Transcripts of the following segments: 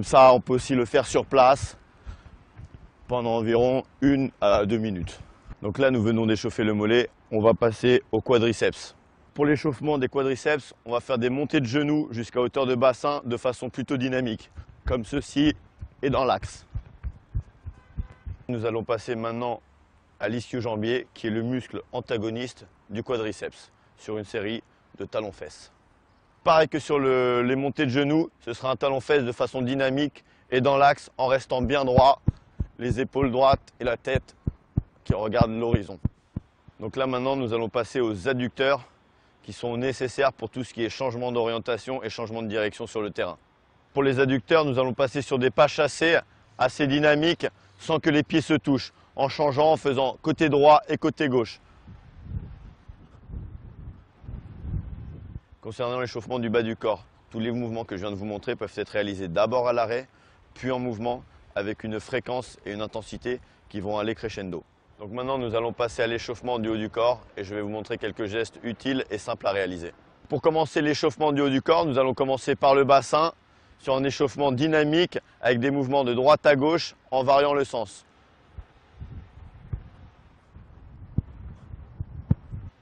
Ça, on peut aussi le faire sur place pendant environ 1 à 2 minutes. Donc là, nous venons d'échauffer le mollet, on va passer au quadriceps. Pour l'échauffement des quadriceps, on va faire des montées de genoux jusqu'à hauteur de bassin de façon plutôt dynamique, comme ceci et dans l'axe. Nous allons passer maintenant à l'ischio-jambier, qui est le muscle antagoniste du quadriceps, sur une série de talons-fesses. Pareil que sur les montées de genoux, ce sera un talon-fesse de façon dynamique et dans l'axe en restant bien droit, les épaules droites et la tête qui regarde l'horizon. Donc là maintenant, nous allons passer aux adducteurs qui sont nécessaires pour tout ce qui est changement d'orientation et changement de direction sur le terrain. Pour les adducteurs, nous allons passer sur des pas chassés assez dynamiques sans que les pieds se touchent, en changeant, en faisant côté droit et côté gauche. Concernant l'échauffement du bas du corps, tous les mouvements que je viens de vous montrer peuvent être réalisés d'abord à l'arrêt, puis en mouvement, avec une fréquence et une intensité qui vont aller crescendo. Donc maintenant, nous allons passer à l'échauffement du haut du corps et je vais vous montrer quelques gestes utiles et simples à réaliser. Pour commencer l'échauffement du haut du corps, nous allons commencer par le bassin sur un échauffement dynamique avec des mouvements de droite à gauche en variant le sens.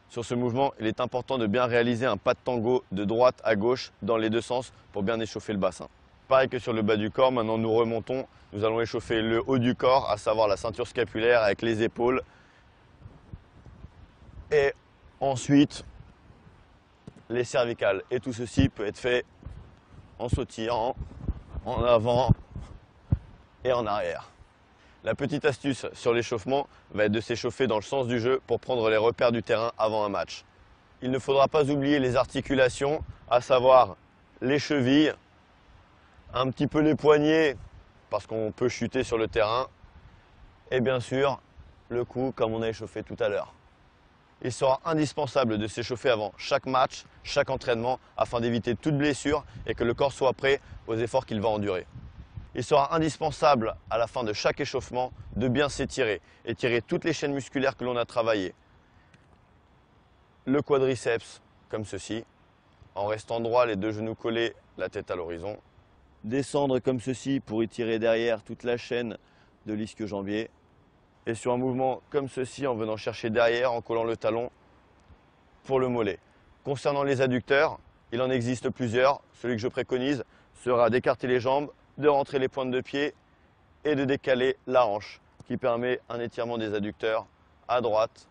Sur ce mouvement, il est important de bien réaliser un pas de tango de droite à gauche dans les deux sens pour bien échauffer le bassin. Pareil que sur le bas du corps, maintenant nous remontons. Nous allons échauffer le haut du corps, à savoir la ceinture scapulaire avec les épaules. Et ensuite, les cervicales. Et tout ceci peut être fait en sautillant, en avant et en arrière. La petite astuce sur l'échauffement va être de s'échauffer dans le sens du jeu pour prendre les repères du terrain avant un match. Il ne faudra pas oublier les articulations, à savoir les chevilles, un petit peu les poignets parce qu'on peut chuter sur le terrain et bien sûr le cou comme on a échauffé tout à l'heure. Il sera indispensable de s'échauffer avant chaque match, chaque entraînement afin d'éviter toute blessure et que le corps soit prêt aux efforts qu'il va endurer. Il sera indispensable à la fin de chaque échauffement de bien s'étirer, étirer toutes les chaînes musculaires que l'on a travaillées. Le quadriceps comme ceci, en restant droit, les deux genoux collés, la tête à l'horizon. Descendre comme ceci pour étirer derrière toute la chaîne de l'ischio-jambier. Et sur un mouvement comme ceci, en venant chercher derrière, en collant le talon pour le mollet. Concernant les adducteurs, il en existe plusieurs. Celui que je préconise sera d'écarter les jambes, de rentrer les pointes de pied et de décaler la hanche, qui permet un étirement des adducteurs à droite